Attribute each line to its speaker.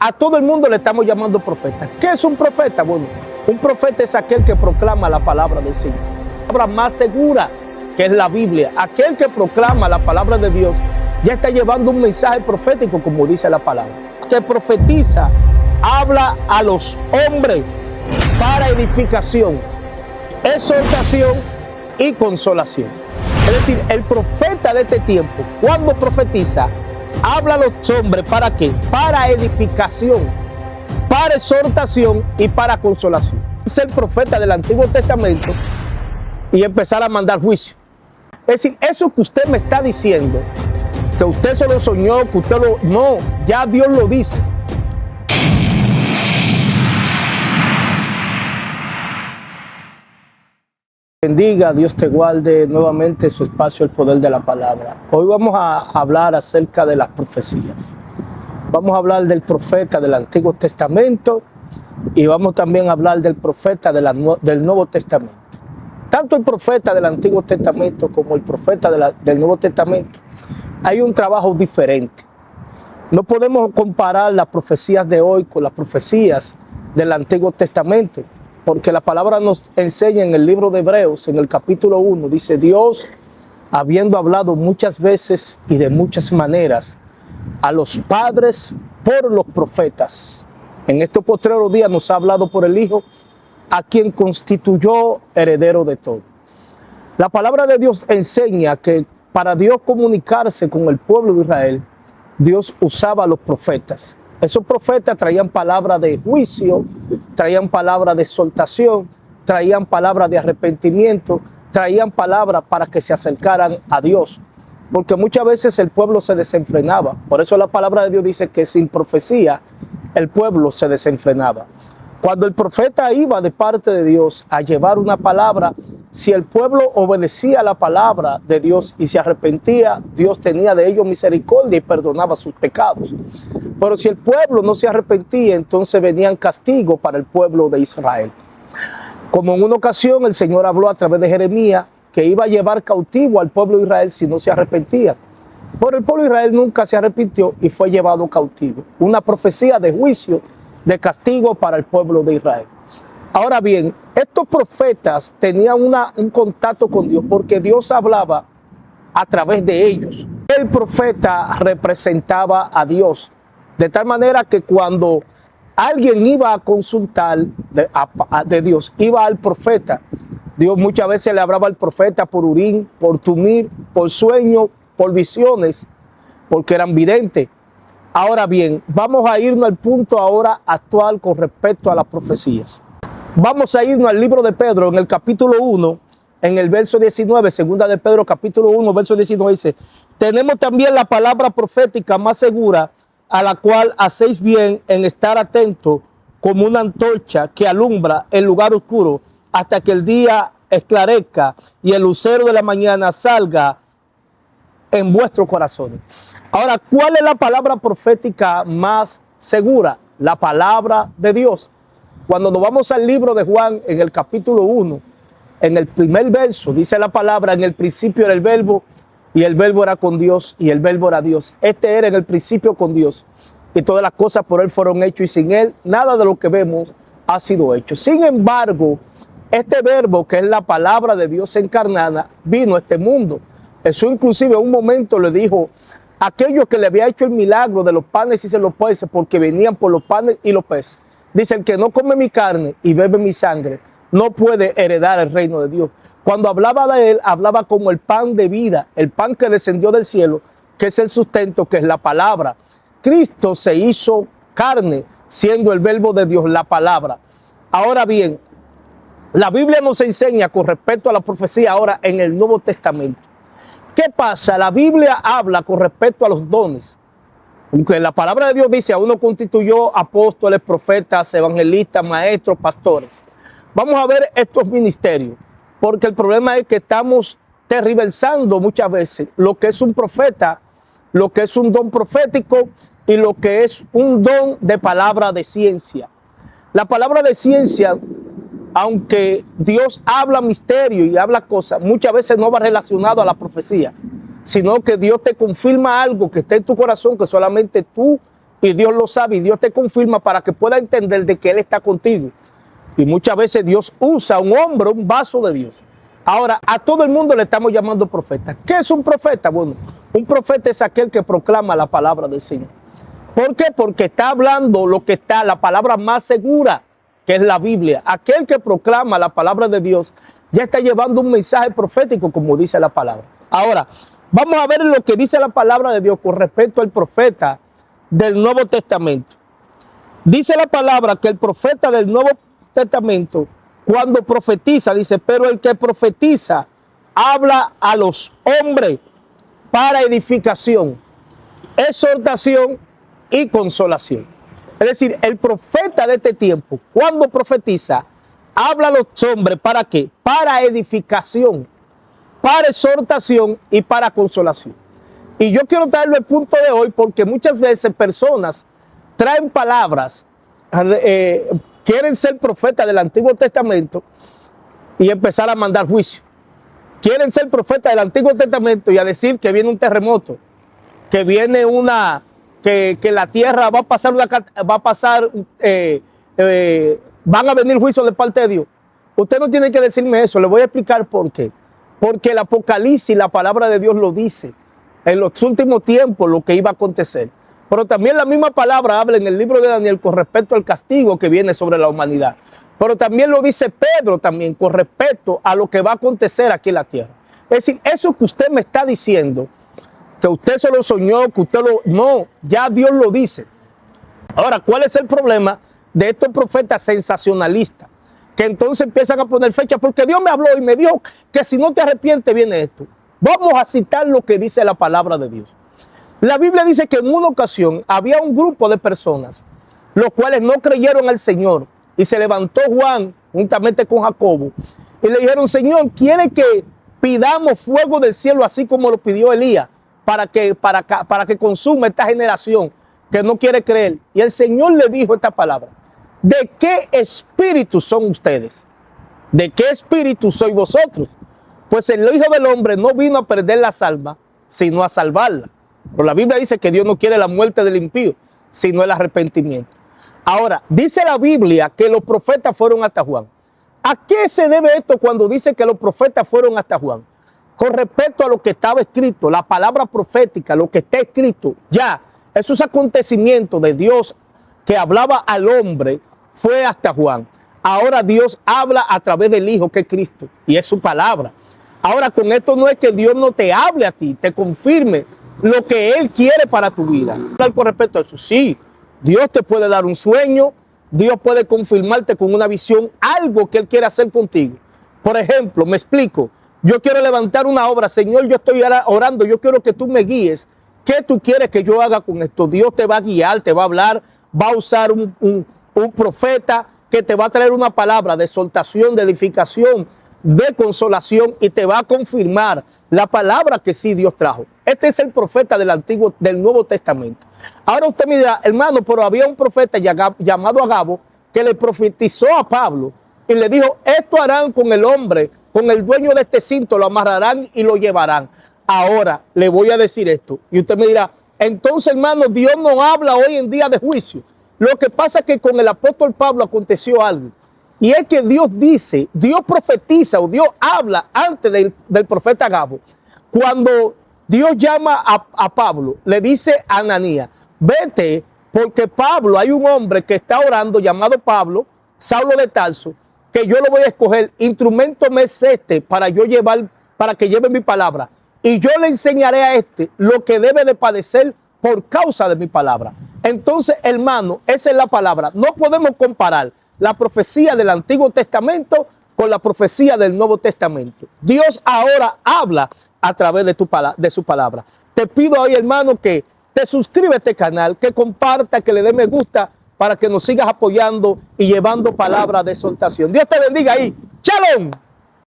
Speaker 1: a todo el mundo le estamos llamando profeta. ¿Qué es un profeta? Bueno, un profeta es aquel que proclama la palabra del Señor. La palabra más segura, que es la Biblia. Aquel que proclama la palabra de Dios ya está llevando un mensaje profético, como dice la palabra. Que profetiza, habla a los hombres para edificación, exhortación y consolación. Es decir, el profeta de este tiempo, cuando profetiza, habla a los hombres ¿para qué? Para edificación, para exhortación y para consolación. Es el profeta del Antiguo Testamento y empezar a mandar juicio. Es decir, eso que usted me está diciendo, que usted se lo soñó, que usted lo... No, ya Dios lo dice. Bendiga, Dios te guarde nuevamente su espacio, el poder de la palabra. Hoy vamos a hablar acerca de las profecías. Vamos a hablar del profeta del Antiguo Testamento y vamos también a hablar del profeta del Nuevo Testamento. Tanto el profeta del Antiguo Testamento como el profeta del Nuevo Testamento, hay un trabajo diferente. No podemos comparar las profecías de hoy con las profecías del Antiguo Testamento, porque la palabra nos enseña en el libro de Hebreos, en el capítulo 1, dice: Dios, habiendo hablado muchas veces y de muchas maneras a los padres por los profetas, en estos postreros días nos ha hablado por el Hijo, a quien constituyó heredero de todo. La palabra de Dios enseña que para Dios comunicarse con el pueblo de Israel, Dios usaba a los profetas. Esos profetas traían palabras de juicio, traían palabras de exhortación, traían palabras de arrepentimiento, traían palabras para que se acercaran a Dios. Porque muchas veces el pueblo se desenfrenaba. Por eso la palabra de Dios dice que sin profecía el pueblo se desenfrenaba. Cuando el profeta iba de parte de Dios a llevar una palabra, si el pueblo obedecía la palabra de Dios y se arrepentía, Dios tenía de ellos misericordia y perdonaba sus pecados. Pero si el pueblo no se arrepentía, entonces venían castigos para el pueblo de Israel. Como en una ocasión el Señor habló a través de Jeremías que iba a llevar cautivo al pueblo de Israel si no se arrepentía. Pero el pueblo de Israel nunca se arrepintió y fue llevado cautivo. Una profecía de juicio, de castigo para el pueblo de Israel. Ahora bien, estos profetas tenían un contacto con Dios porque Dios hablaba a través de ellos. El profeta representaba a Dios, de tal manera que cuando alguien iba a consultar de Dios, iba al profeta. Dios muchas veces le hablaba al profeta por Urim, por Tumim, por sueños, por visiones, porque eran videntes. Ahora bien, vamos a irnos al punto ahora actual con respecto a las profecías. Vamos a irnos al libro de Pedro, en el capítulo 1, en el verso 19, segunda de Pedro, capítulo 1, verso 19, dice: tenemos también la palabra profética más segura, a la cual hacéis bien en estar atentos como una antorcha que alumbra el lugar oscuro hasta que el día esclarezca y el lucero de la mañana salga en vuestros corazones. Ahora, ¿cuál es la palabra profética más segura? La palabra de Dios. Cuando nos vamos al libro de Juan, en el capítulo 1, en el primer verso, dice la palabra: en el principio era el verbo, y el verbo era con Dios, y el verbo era Dios. Este era en el principio con Dios, y todas las cosas por él fueron hechas, y sin él nada de lo que vemos ha sido hecho. Sin embargo, este verbo, que es la palabra de Dios encarnada, vino a este mundo. Jesús inclusive en un momento le dijo a aquellos que le había hecho el milagro de los panes y los peces, porque venían por los panes y los peces. Dice: el que no come mi carne y bebe mi sangre no puede heredar el reino de Dios. Cuando hablaba de él, hablaba como el pan de vida, el pan que descendió del cielo, que es el sustento, que es la palabra. Cristo se hizo carne, siendo el verbo de Dios, la palabra. Ahora bien, la Biblia nos enseña con respecto a la profecía ahora en el Nuevo Testamento. ¿Qué pasa? La Biblia habla con respecto a los dones. Aunque la palabra de Dios dice: a uno constituyó apóstoles, profetas, evangelistas, maestros, pastores. Vamos a ver estos ministerios, porque el problema es que estamos tergiversando muchas veces lo que es un profeta, lo que es un don profético y lo que es un don de palabra de ciencia. La palabra de ciencia, aunque Dios habla misterio y habla cosas, muchas veces no va relacionado a la profecía, sino que Dios te confirma algo que está en tu corazón que solamente tú y Dios lo sabe y Dios te confirma para que pueda entender de que Él está contigo. Y muchas veces Dios usa un hombre, un vaso de Dios. Ahora, a todo el mundo le estamos llamando profeta. ¿Qué es un profeta? Bueno, un profeta es aquel que proclama la palabra del Señor. ¿Por qué? Porque está hablando lo que está, la palabra más segura, que es la Biblia. Aquel que proclama la palabra de Dios ya está llevando un mensaje profético, como dice la palabra. Ahora, vamos a ver lo que dice la palabra de Dios con respecto al profeta del Nuevo Testamento. Dice la palabra que el profeta del Nuevo Testamento, cuando profetiza, dice, pero el que profetiza habla a los hombres para edificación, exhortación y consolación. Es decir, el profeta de este tiempo, cuando profetiza, habla a los hombres ¿para qué? Para edificación, para exhortación y para consolación. Y yo quiero traerlo al punto de hoy porque muchas veces personas traen palabras, quieren ser profetas del Antiguo Testamento y empezar a mandar juicio. Quieren ser profetas del Antiguo Testamento y a decir que viene un terremoto, que viene que la tierra va a pasar, van a venir juicios de parte de Dios. Usted no tiene que decirme eso, le voy a explicar por qué. Porque el Apocalipsis, la palabra de Dios lo dice, en los últimos tiempos lo que iba a acontecer. Pero también la misma palabra habla en el libro de Daniel con respecto al castigo que viene sobre la humanidad. Pero también lo dice Pedro también con respecto a lo que va a acontecer aquí en la tierra. Es decir, eso que usted me está diciendo, que usted se lo soñó, que usted lo... No, ya Dios lo dice. Ahora, ¿cuál es el problema de estos profetas sensacionalistas? Que entonces empiezan a poner fecha, porque Dios me habló y me dijo que si no te arrepientes viene esto. Vamos a citar lo que dice la palabra de Dios. La Biblia dice que en una ocasión había un grupo de personas, los cuales no creyeron al Señor, y se levantó Juan juntamente con Jacobo y le dijeron, Señor, ¿quiere que pidamos fuego del cielo así como lo pidió Elías para que consuma esta generación que no quiere creer? Y el Señor le dijo esta palabra, ¿de qué espíritu son ustedes? ¿De qué espíritu sois vosotros? Pues el Hijo del Hombre no vino a perder las almas, sino a salvarlas. Pero la Biblia dice que Dios no quiere la muerte del impío, sino el arrepentimiento. Ahora, dice la Biblia que los profetas fueron hasta Juan. ¿A qué se debe esto cuando dice que los profetas fueron hasta Juan? Con respecto a lo que estaba escrito, la palabra profética, lo que está escrito, ya, esos acontecimientos de Dios que hablaba al hombre, fue hasta Juan. Ahora Dios habla a través del Hijo, que es Cristo, y es su palabra. Ahora, con esto no es que Dios no te hable a ti, te confirme lo que Él quiere para tu vida. Con respecto a eso, sí, Dios te puede dar un sueño, Dios puede confirmarte con una visión, algo que Él quiere hacer contigo. Por ejemplo, me explico, yo quiero levantar una obra, Señor, yo estoy orando, yo quiero que tú me guíes. ¿Qué tú quieres que yo haga con esto? Dios te va a guiar, te va a hablar, va a usar un profeta que te va a traer una palabra de exhortación, de edificación, de consolación y te va a confirmar la palabra que sí Dios trajo. Este es el profeta del Nuevo Testamento. Ahora usted me dirá, hermano, pero había un profeta llamado Agabo que le profetizó a Pablo y le dijo, esto harán con el hombre, con el dueño de este cinto, lo amarrarán y lo llevarán. Ahora le voy a decir esto y usted me dirá, entonces hermano, Dios no habla hoy en día de juicio. Lo que pasa es que con el apóstol Pablo aconteció algo. Y es que Dios dice, Dios profetiza o Dios habla antes del profeta Agabo. Cuando Dios llama a Pablo, le dice a Ananías, vete porque Pablo, hay un hombre que está orando llamado Pablo, Saulo de Tarso, que yo lo voy a escoger, instrumento me es este para que lleve mi palabra. Y yo le enseñaré a este lo que debe de padecer por causa de mi palabra. Entonces, hermano, esa es la palabra. No podemos comparar la profecía del Antiguo Testamento con la profecía del Nuevo Testamento. Dios ahora habla a través de su palabra. Te pido hoy, hermano, que te suscribas a este canal, que comparta, que le dé me gusta para que nos sigas apoyando y llevando palabras de exhortación. Dios te bendiga ahí. ¡Shalom!